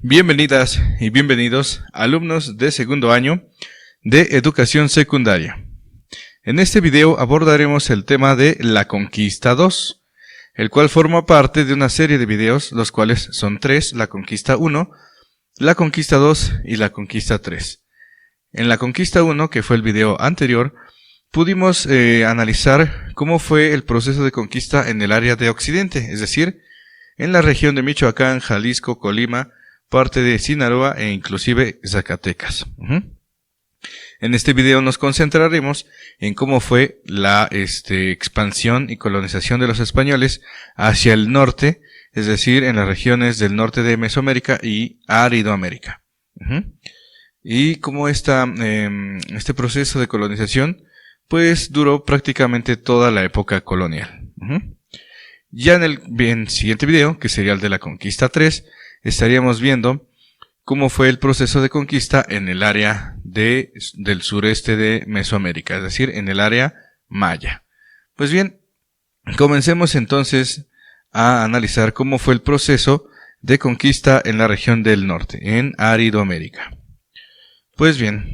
Bienvenidas y bienvenidos, alumnos de segundo año de Educación Secundaria. En este video abordaremos el tema de la Conquista 2, el cual forma parte de una serie de videos, los cuales son tres: la Conquista 1, la Conquista 2 y la Conquista 3. En la Conquista 1, que fue el video anterior, pudimos analizar cómo fue el proceso de conquista en el área de Occidente, es decir, en la región de Michoacán, Jalisco, Colima, parte de Sinaloa e inclusive Zacatecas. En este video nos concentraremos en cómo fue la expansión y colonización de los españoles hacia el norte, es decir, en las regiones del norte de Mesoamérica y Aridoamérica. Y cómo este proceso de colonización pues duró prácticamente toda la época colonial. Ya en el siguiente video, que sería el de la Conquista 3, estaríamos viendo cómo fue el proceso de conquista en el área del sureste de Mesoamérica, es decir, en el área maya. Pues bien, comencemos entonces a analizar cómo fue el proceso de conquista en la región del norte, en Aridoamérica. Pues bien,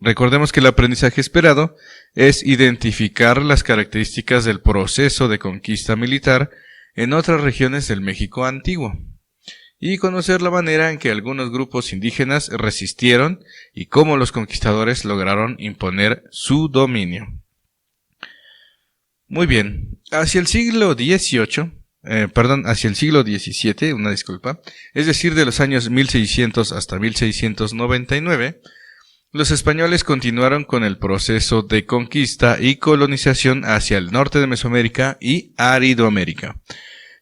recordemos que el aprendizaje esperado es identificar las características del proceso de conquista militar en otras regiones del México antiguo y conocer la manera en que algunos grupos indígenas resistieron y cómo los conquistadores lograron imponer su dominio. Muy bien, hacia el siglo XVII, es decir, de los años 1600 hasta 1699, los españoles continuaron con el proceso de conquista y colonización hacia el norte de Mesoamérica y Aridoamérica.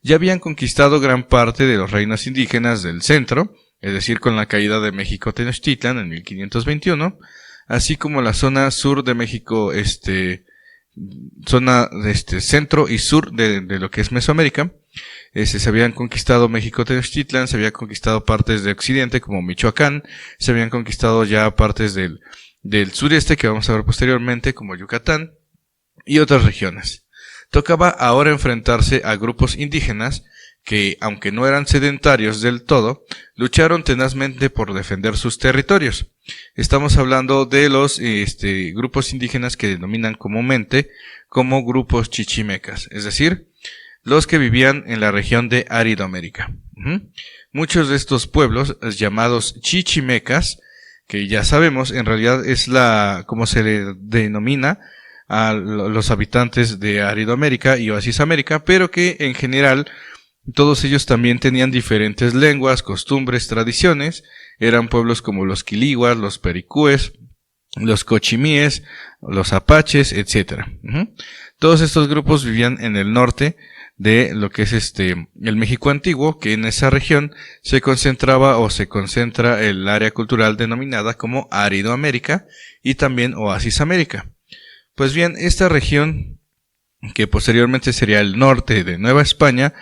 Ya habían conquistado gran parte de los reinos indígenas del centro, es decir, con la caída de México Tenochtitlan en 1521, así como la zona sur de México, centro y sur de lo que es Mesoamérica. Se habían conquistado México Tenochtitlan, se habían conquistado partes de Occidente como Michoacán, se habían conquistado ya partes del sureste que vamos a ver posteriormente como Yucatán y otras regiones. Tocaba ahora enfrentarse a grupos indígenas que, aunque no eran sedentarios del todo, lucharon tenazmente por defender sus territorios. Estamos hablando de los grupos indígenas que denominan comúnmente como grupos chichimecas, es decir, los que vivían en la región de Aridoamérica. Muchos de estos pueblos, llamados chichimecas, que ya sabemos en realidad es como se le denomina a los habitantes de Aridoamérica y Oasis América, pero que en general todos ellos también tenían diferentes lenguas, costumbres, tradiciones. Eran pueblos como los quiliguas, los pericúes, los cochimíes, los apaches, etc. Todos estos grupos vivían en el norte de lo que es el México antiguo, que en esa región se concentraba o se concentra el área cultural denominada como Aridoamérica y también Oasis América. Pues bien, esta región, que posteriormente sería el norte de Nueva España,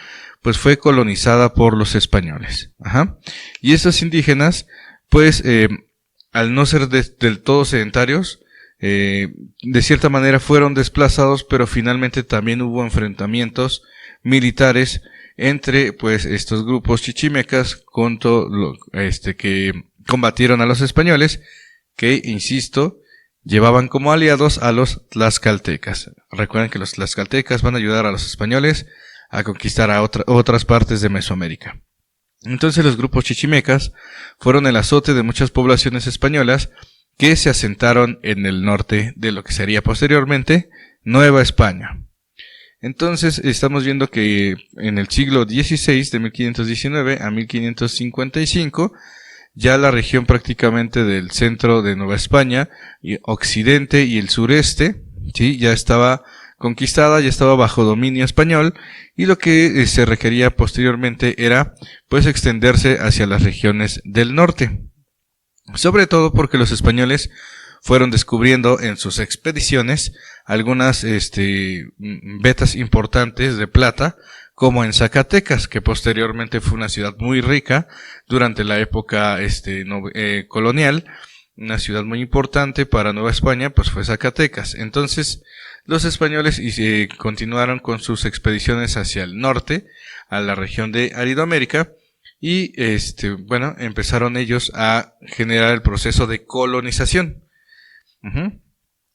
pues fue colonizada por los españoles. Y estos indígenas, pues, al no ser del todo sedentarios, de cierta manera fueron desplazados, pero finalmente también hubo enfrentamientos militares entre, pues, estos grupos chichimecas que combatieron a los españoles, que, insisto, llevaban como aliados a los tlaxcaltecas. Recuerden que los tlaxcaltecas van a ayudar a los españoles a conquistar a otras partes de Mesoamérica. Entonces los grupos chichimecas fueron el azote de muchas poblaciones españolas que se asentaron en el norte de lo que sería posteriormente Nueva España. Entonces estamos viendo que en el siglo XVI, de 1519 a 1555, ya la región prácticamente del centro de Nueva España, y occidente y el sureste, ¿sí?, ya estaba conquistada, ya estaba bajo dominio español, y lo que se requería posteriormente era pues extenderse hacia las regiones del norte. Sobre todo porque los españoles fueron descubriendo en sus expediciones algunas vetas importantes de plata, como en Zacatecas, que posteriormente fue una ciudad muy rica durante la época colonial. Una ciudad muy importante para Nueva España pues fue Zacatecas. Entonces los españoles continuaron con sus expediciones hacia el norte, a la región de Aridoamérica, y bueno, empezaron ellos a generar el proceso de colonización.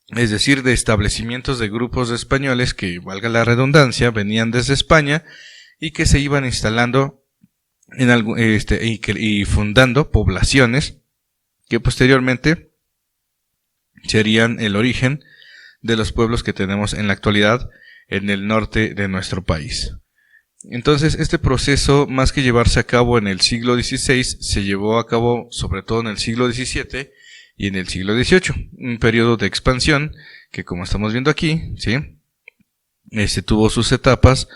Es decir, de establecimientos de grupos de españoles que, valga la redundancia, venían desde España y que se iban instalando y fundando poblaciones que posteriormente serían el origen de los pueblos que tenemos en la actualidad en el norte de nuestro país. Entonces, este proceso, más que llevarse a cabo en el siglo XVI, se llevó a cabo sobre todo en el siglo XVII y en el siglo XVIII, un periodo de expansión que, como estamos viendo aquí, ¿sí? Tuvo sus etapas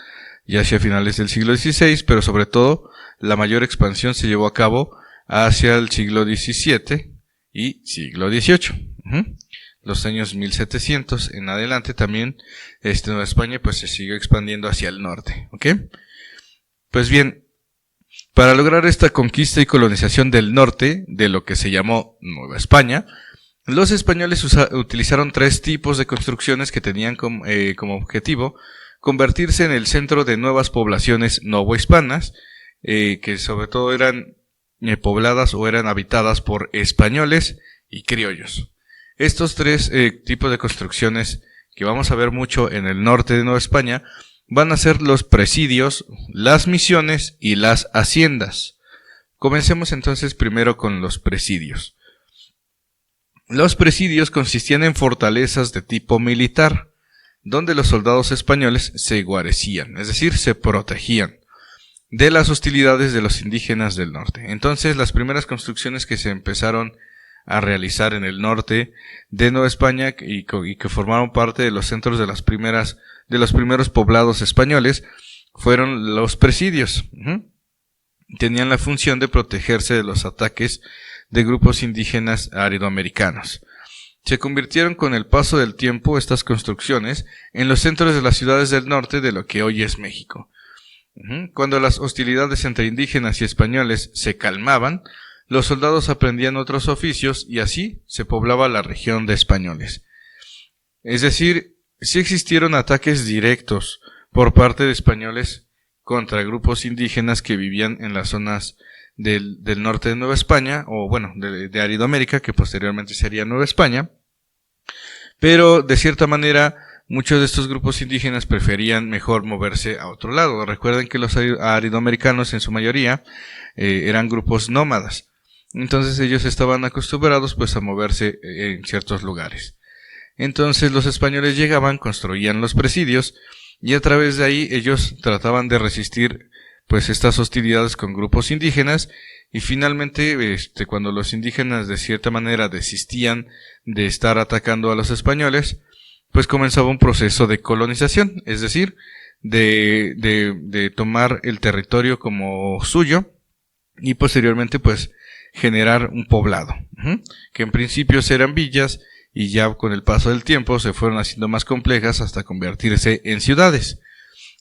ya hacia finales del siglo XVI, pero sobre todo la mayor expansión se llevó a cabo hacia el siglo XVII y siglo XVIII. Los años 1700 en adelante también Nueva España pues se siguió expandiendo hacia el norte, ¿ok? Pues bien, para lograr esta conquista y colonización del norte de lo que se llamó Nueva España, los españoles utilizaron 3 tipos de construcciones que tenían como objetivo convertirse en el centro de nuevas poblaciones novohispanas, que sobre todo eran pobladas o eran habitadas por españoles y criollos. Estos 3 tipos de construcciones que vamos a ver mucho en el norte de Nueva España van a ser los presidios, las misiones y las haciendas. Comencemos entonces primero con los presidios. Los presidios consistían en fortalezas de tipo militar, donde los soldados españoles se guarecían, es decir, se protegían de las hostilidades de los indígenas del norte. Entonces, las primeras construcciones que se empezaron a realizar en el norte de Nueva España y que formaron parte de los centros de los primeros poblados españoles fueron los presidios. Tenían la función de protegerse de los ataques de grupos indígenas aridoamericanos. Se convirtieron con el paso del tiempo estas construcciones en los centros de las ciudades del norte de lo que hoy es México. Cuando las hostilidades entre indígenas y españoles se calmaban, los soldados aprendían otros oficios y así se poblaba la región de españoles. Es decir, sí existieron ataques directos por parte de españoles contra grupos indígenas que vivían en las zonas del norte de Nueva España, o bueno, de Aridoamérica, que posteriormente sería Nueva España, pero de cierta manera muchos de estos grupos indígenas preferían mejor moverse a otro lado. Recuerden que los aridoamericanos en su mayoría eran grupos nómadas. Entonces ellos estaban acostumbrados pues a moverse en ciertos lugares. Entonces los españoles llegaban, construían los presidios y a través de ahí ellos trataban de resistir pues estas hostilidades con grupos indígenas y finalmente cuando los indígenas de cierta manera desistían de estar atacando a los españoles, pues comenzaba un proceso de colonización, es decir, de tomar el territorio como suyo y posteriormente pues generar un poblado, que en principio eran villas y ya con el paso del tiempo se fueron haciendo más complejas hasta convertirse en ciudades.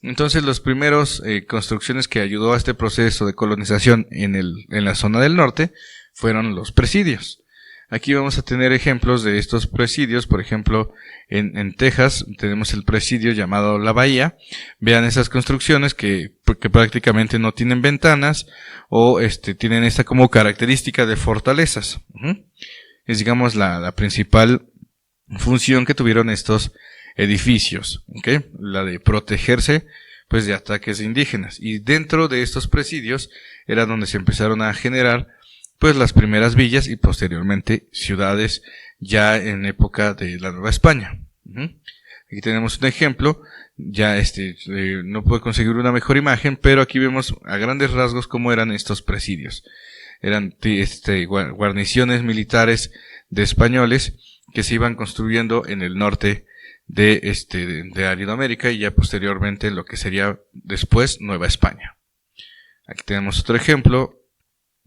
Entonces los primeros construcciones que ayudó a este proceso de colonización en la zona del norte fueron los presidios. Aquí vamos a tener ejemplos de estos presidios, por ejemplo, en Texas tenemos el presidio llamado La Bahía. Vean esas construcciones que prácticamente no tienen ventanas o tienen esta como característica de fortalezas. Es digamos la principal función que tuvieron estos edificios, ¿okay? La de protegerse pues de ataques indígenas. Y dentro de estos presidios era donde se empezaron a generar pues las primeras villas y posteriormente ciudades ya en época de la Nueva España. Aquí tenemos un ejemplo, ya no puedo conseguir una mejor imagen, pero aquí vemos a grandes rasgos cómo eran estos presidios. Eran guarniciones militares de españoles que se iban construyendo en el norte de Aridoamérica y ya posteriormente lo que sería después Nueva España. Aquí tenemos otro ejemplo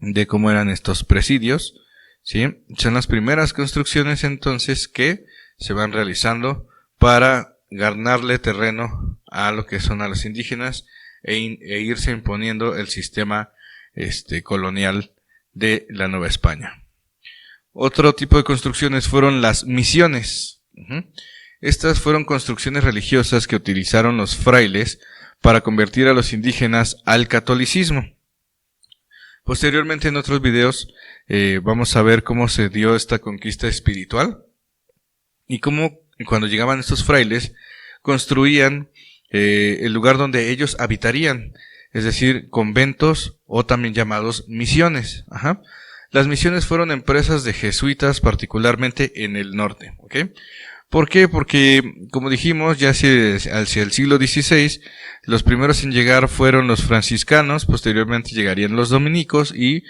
de cómo eran estos presidios, ¿sí? Son las primeras construcciones entonces que se van realizando para ganarle terreno a lo que son a los indígenas e irse imponiendo el sistema colonial de la Nueva España. Otro tipo de construcciones fueron las misiones. Estas fueron construcciones religiosas que utilizaron los frailes para convertir a los indígenas al catolicismo. Posteriormente en otros videos vamos a ver cómo se dio esta conquista espiritual y cómo cuando llegaban estos frailes construían el lugar donde ellos habitarían, es decir, conventos o también llamados misiones. Ajá. Las misiones fueron empresas de jesuitas, particularmente en el norte. ¿Okay? ¿Por qué? Porque, como dijimos, ya hacia el siglo XVI, los primeros en llegar fueron los franciscanos, posteriormente llegarían los dominicos y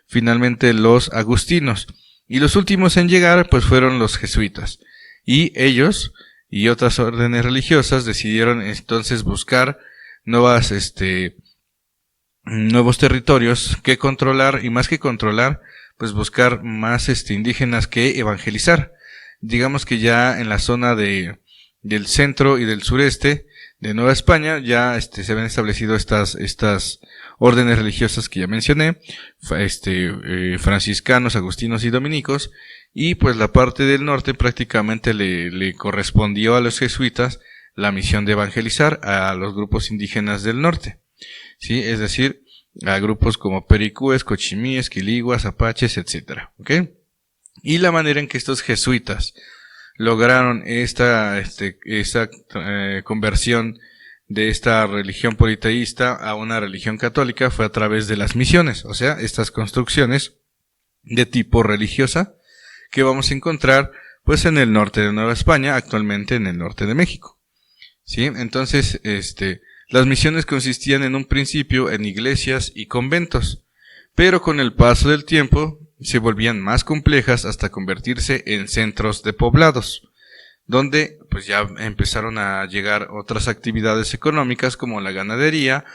finalmente los agustinos. Y los últimos en llegar, pues fueron los jesuitas. Y ellos y otras órdenes religiosas decidieron entonces buscar nuevos territorios que controlar, y más que controlar, pues buscar más indígenas que evangelizar. Digamos que ya en la zona del centro y del sureste de Nueva España ya se habían establecido estas órdenes religiosas que ya mencioné, franciscanos, agustinos y dominicos, y pues la parte del norte prácticamente le correspondió a los jesuitas la misión de evangelizar a los grupos indígenas del norte, ¿sí? Es decir, a grupos como pericúes, cochimíes, quiliguas, apaches, etcétera, ¿ok? Y la manera en que estos jesuitas lograron esta conversión de esta religión politeísta a una religión católica fue a través de las misiones, o sea, estas construcciones de tipo religiosa que vamos a encontrar pues en el norte de Nueva España, actualmente en el norte de México. ¿Sí? Entonces, las misiones consistían en un principio en iglesias y conventos, pero con el paso del tiempo se volvían más complejas hasta convertirse en centros de poblados, donde pues ya empezaron a llegar otras actividades económicas como la ganadería,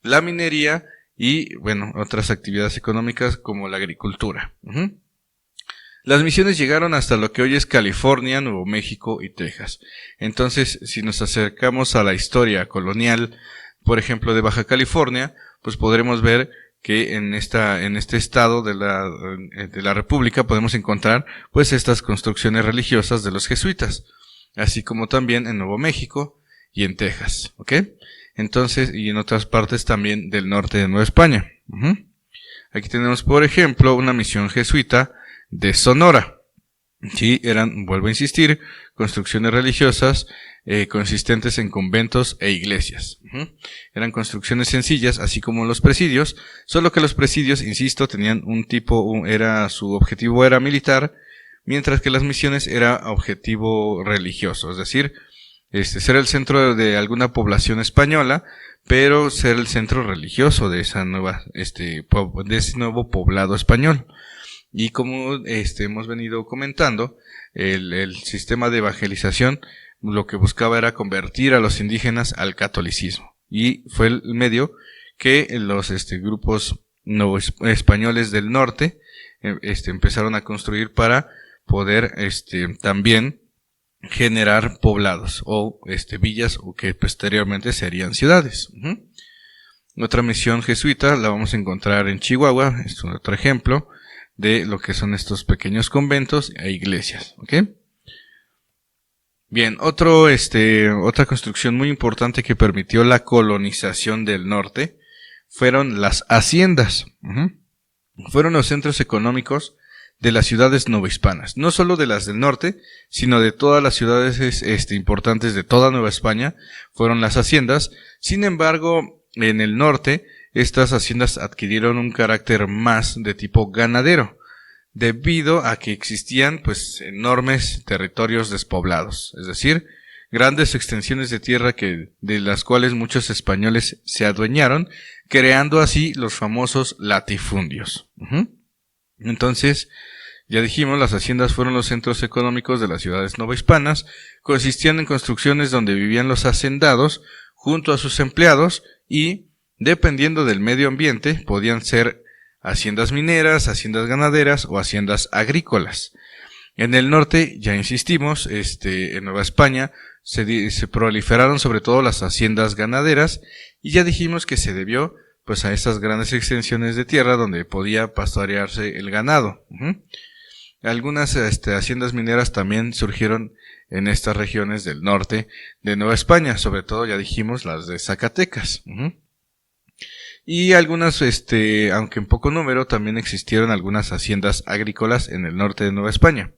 la minería y bueno, otras actividades económicas como la agricultura. Las misiones llegaron hasta lo que hoy es California, Nuevo México y Texas. Entonces, si nos acercamos a la historia colonial, por ejemplo, de Baja California, pues podremos ver que en este estado de la República podemos encontrar pues estas construcciones religiosas de los jesuitas, así como también en Nuevo México y en Texas, ¿ok? Entonces, y en otras partes también del norte de Nueva España. Aquí tenemos, por ejemplo, una misión jesuita de Sonora. Sí, vuelvo a insistir, construcciones religiosas consistentes en conventos e iglesias. Eran construcciones sencillas, así como los presidios, solo que los presidios, insisto, tenían su objetivo era militar, mientras que las misiones era objetivo religioso, es decir, ser el centro de alguna población española, pero ser el centro religioso de esa de ese nuevo poblado español. Y como hemos venido comentando, el sistema de evangelización lo que buscaba era convertir a los indígenas al catolicismo. Y fue el medio que los grupos españoles del norte empezaron a construir para poder también generar poblados o villas, o que posteriormente serían ciudades. Otra misión jesuita la vamos a encontrar en Chihuahua, es otro ejemplo de lo que son estos pequeños conventos e iglesias, ¿ok? Bien, otra construcción muy importante que permitió la colonización del norte fueron las haciendas. Fueron los centros económicos de las ciudades novohispanas, no solo de las del norte, sino de todas las ciudades importantes de toda Nueva España, fueron las haciendas. Sin embargo, en el norte, estas haciendas adquirieron un carácter más de tipo ganadero, debido a que existían pues enormes territorios despoblados, es decir, grandes extensiones de tierra de las cuales muchos españoles se adueñaron, creando así los famosos latifundios. Entonces, ya dijimos, las haciendas fueron los centros económicos de las ciudades novohispanas, consistían en construcciones donde vivían los hacendados junto a sus empleados y, dependiendo del medio ambiente, podían ser haciendas mineras, haciendas ganaderas o haciendas agrícolas. En el norte, ya insistimos, en Nueva España se proliferaron sobre todo las haciendas ganaderas, y ya dijimos que se debió pues a esas grandes extensiones de tierra donde podía pastorearse el ganado. Algunas haciendas mineras también surgieron en estas regiones del norte de Nueva España, sobre todo ya dijimos las de Zacatecas. y algunas, aunque en poco número, también existieron algunas haciendas agrícolas en el norte de Nueva España.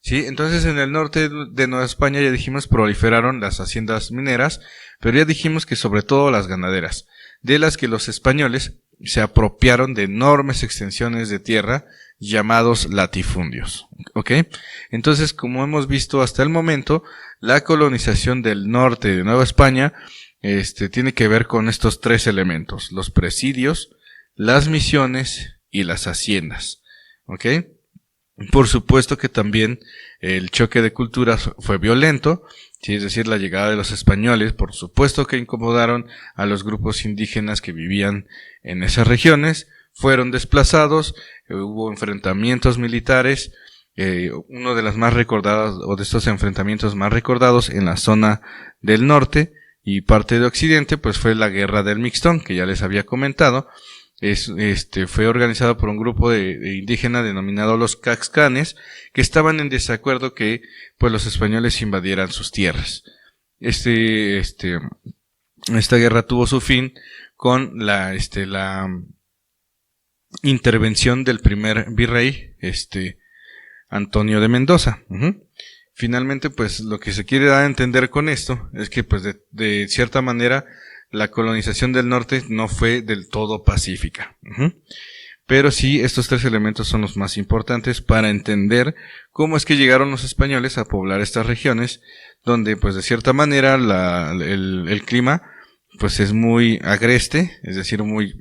Sí, entonces en el norte de Nueva España ya dijimos proliferaron las haciendas mineras, pero ya dijimos que sobre todo las ganaderas, de las que los españoles se apropiaron de enormes extensiones de tierra llamados latifundios, ¿ok? Entonces, como hemos visto hasta el momento, la colonización del norte de Nueva España, tiene que ver con estos tres elementos: los presidios, las misiones y las haciendas, ¿ok? Por supuesto que también el choque de culturas fue violento, ¿sí? Es decir, la llegada de los españoles, por supuesto que incomodaron a los grupos indígenas que vivían en esas regiones, fueron desplazados, hubo enfrentamientos militares, uno de las más recordadas, o de estos enfrentamientos más recordados en la zona del norte y parte de occidente, pues fue la Guerra del Mixtón, que ya les había comentado. Fue organizado por un grupo de indígenas denominado los Caxcanes, que estaban en desacuerdo que pues los españoles invadieran sus tierras. Esta guerra tuvo su fin con la intervención del primer virrey, Antonio de Mendoza. Finalmente, pues lo que se quiere dar a entender con esto es que pues de cierta manera la colonización del norte no fue del todo pacífica. Pero sí, estos tres elementos son los más importantes para entender cómo es que llegaron los españoles a poblar estas regiones, donde pues de cierta manera el clima pues es muy agreste, es decir, muy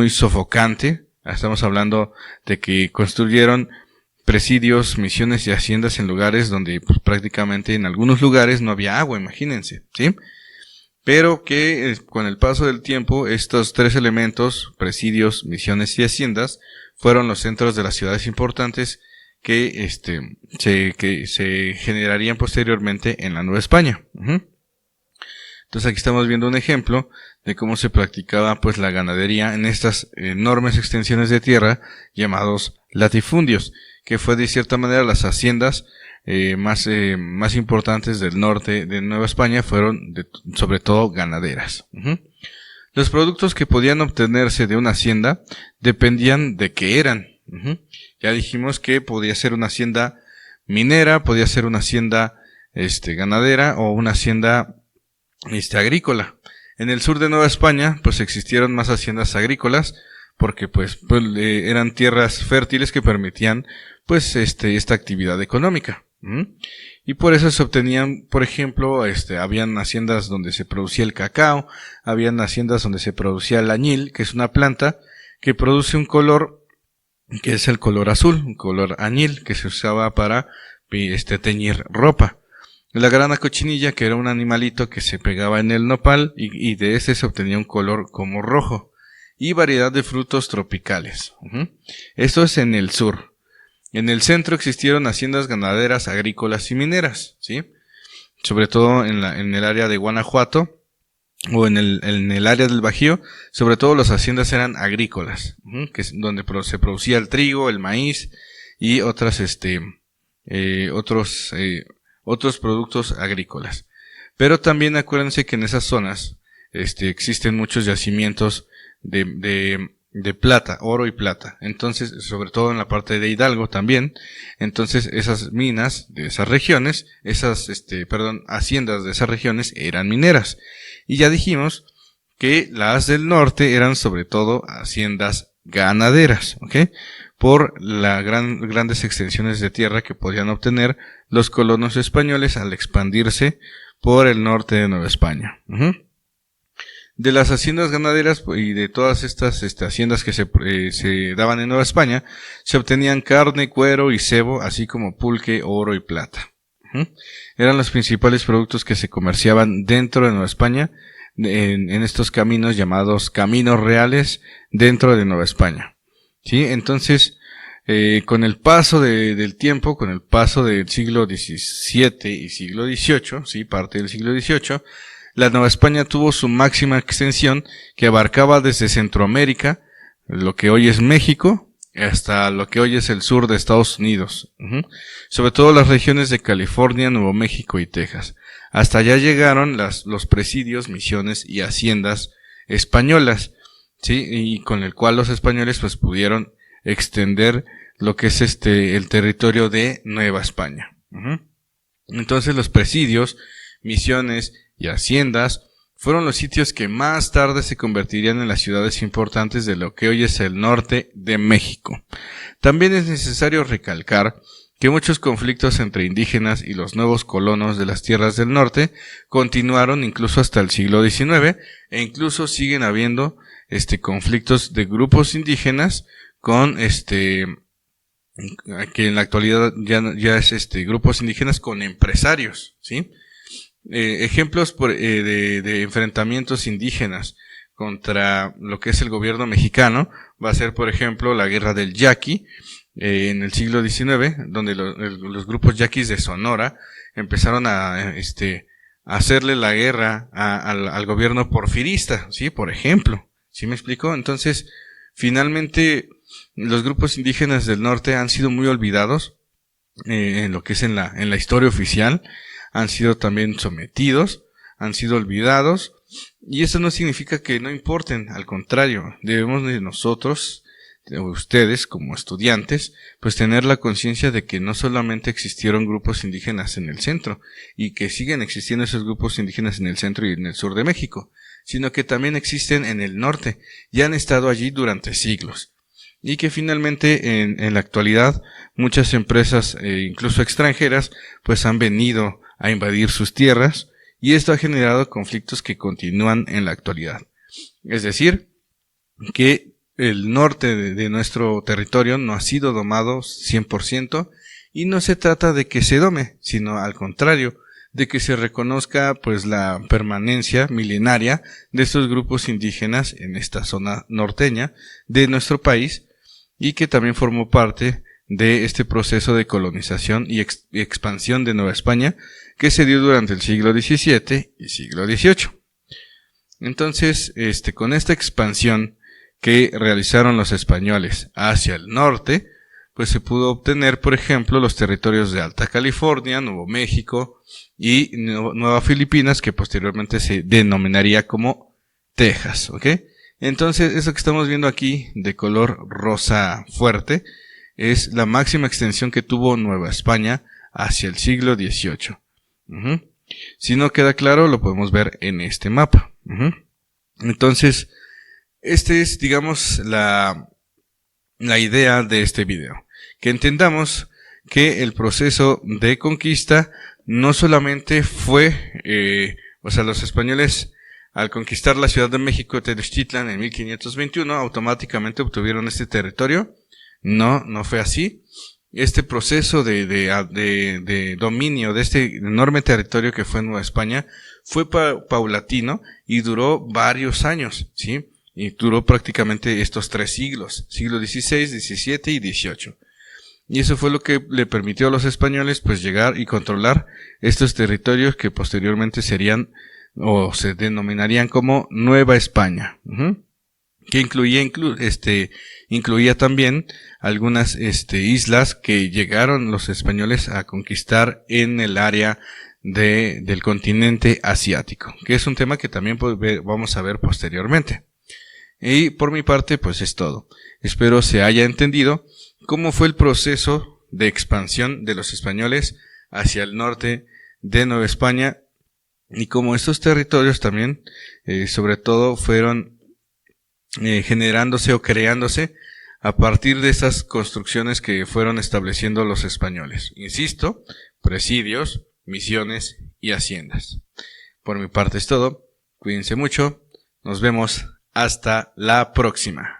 sofocante. Estamos hablando de que construyeron presidios, misiones y haciendas en lugares donde pues, prácticamente en algunos lugares no había agua, imagínense, ¿sí? Pero que con el paso del tiempo estos tres elementos, presidios, misiones y haciendas, fueron los centros de las ciudades importantes que se generarían posteriormente en la Nueva España. Entonces aquí estamos viendo un ejemplo de cómo se practicaba pues la ganadería en estas enormes extensiones de tierra llamados latifundios, que fue de cierta manera las haciendas más importantes del norte de Nueva España fueron sobre todo ganaderas. Los productos que podían obtenerse de una hacienda dependían de qué eran. Ya dijimos que podía ser una hacienda minera, podía ser una hacienda ganadera o una hacienda agrícola. En el sur de Nueva España pues existieron más haciendas agrícolas porque eran tierras fértiles que permitían pues esta actividad económica. Y por eso se obtenían, por ejemplo, habían haciendas donde se producía el cacao, habían haciendas donde se producía el añil, que es una planta que produce un color que es el color azul, un color añil que se usaba para teñir ropa. La grana cochinilla, que era un animalito que se pegaba en el nopal y de ese se obtenía un color como rojo, y variedad de frutos tropicales. Esto es en el sur. En el centro existieron haciendas ganaderas, agrícolas y mineras, ¿sí? Sobre todo en el área de Guanajuato o en el área del Bajío, sobre todo las haciendas eran agrícolas, que es donde se producía el trigo, el maíz y otros productos agrícolas. Pero también acuérdense que en esas zonas existen muchos yacimientos de plata, oro y plata. Entonces, sobre todo en la parte de Hidalgo también. Entonces, esas minas de esas regiones, haciendas de esas regiones eran mineras. Y ya dijimos que las del norte eran sobre todo haciendas ganaderas, ¿ok? Por las grandes extensiones de tierra que podían obtener los colonos españoles al expandirse por el norte de Nueva España. De las haciendas ganaderas y de todas estas haciendas que se daban en Nueva España, se obtenían carne, cuero y cebo, así como pulque, oro y plata. Eran los principales productos que se comerciaban dentro de Nueva España, en estos caminos llamados caminos reales dentro de Nueva España. ¿Sí? Entonces, con el paso del tiempo, con el paso del siglo XVII y siglo XVIII, ¿sí? Parte del siglo XVIII, la Nueva España tuvo su máxima extensión, que abarcaba desde Centroamérica, lo que hoy es México, hasta lo que hoy es el sur de Estados Unidos. Sobre todo las regiones de California, Nuevo México y Texas. Hasta allá llegaron los presidios, misiones y haciendas españolas, ¿sí? Y con el cual los españoles pues pudieron extender lo que es el territorio de Nueva España. Entonces los presidios, misiones y haciendas fueron los sitios que más tarde se convertirían en las ciudades importantes de lo que hoy es el norte de México. También es necesario recalcar que muchos conflictos entre indígenas y los nuevos colonos de las tierras del norte continuaron incluso hasta el siglo XIX e incluso siguen habiendo conflictos de grupos indígenas con que en la actualidad ya es grupos indígenas con empresarios, ¿sí? Ejemplos de enfrentamientos indígenas contra lo que es el gobierno mexicano va a ser, por ejemplo, la guerra del Yaqui en el siglo XIX, donde los grupos yaquis de Sonora empezaron a hacerle la guerra al gobierno porfirista, ¿sí? Por ejemplo, ¿sí me explico? Entonces, finalmente, los grupos indígenas del norte han sido muy olvidados en lo que es en la historia oficial, han sido también sometidos, han sido olvidados, y eso no significa que no importen, al contrario, debemos de nosotros, ustedes como estudiantes, pues tener la conciencia de que no solamente existieron grupos indígenas en el centro, y que siguen existiendo esos grupos indígenas en el centro y en el sur de México, sino que también existen en el norte, y han estado allí durante siglos. Y que finalmente en la actualidad muchas empresas, incluso extranjeras, pues han venido a invadir sus tierras, y esto ha generado conflictos que continúan en la actualidad. Es decir, que el norte de nuestro territorio no ha sido domado 100%, y no se trata de que se dome, sino al contrario, de que se reconozca pues la permanencia milenaria de estos grupos indígenas en esta zona norteña de nuestro país, y que también formó parte de este proceso de colonización y expansión de Nueva España que se dio durante el siglo XVII y siglo XVIII. Entonces, con esta expansión que realizaron los españoles hacia el norte, pues se pudo obtener, por ejemplo, los territorios de Alta California, Nuevo México y Nueva Filipinas, que posteriormente se denominaría como Texas, ¿ok? Entonces, eso que estamos viendo aquí de color rosa fuerte es la máxima extensión que tuvo Nueva España hacia el siglo XVIII. Si no queda claro, lo podemos ver en este mapa. Entonces, es, digamos, la idea de este video. Que entendamos que el proceso de conquista no solamente fue, los españoles al conquistar la Ciudad de México, Tenochtitlan, en 1521, automáticamente obtuvieron este territorio. No fue así. Este proceso de dominio de este enorme territorio que fue Nueva España fue paulatino y duró varios años, ¿sí? Y duró prácticamente estos 3 siglos, siglo XVI, XVII y XVIII. Y eso fue lo que le permitió a los españoles pues llegar y controlar estos territorios que posteriormente serían o se denominarían como Nueva España, que incluía también algunas islas que llegaron los españoles a conquistar en el área del continente asiático, que es un tema que también vamos a ver posteriormente. Y por mi parte pues es todo. Espero se haya entendido cómo fue el proceso de expansión de los españoles hacia el norte de Nueva España, y cómo estos territorios también sobre todo fueron generándose o creándose a partir de esas construcciones que fueron estableciendo los españoles. Insisto, presidios, misiones y haciendas. Por mi parte es todo. Cuídense mucho. Nos vemos hasta la próxima.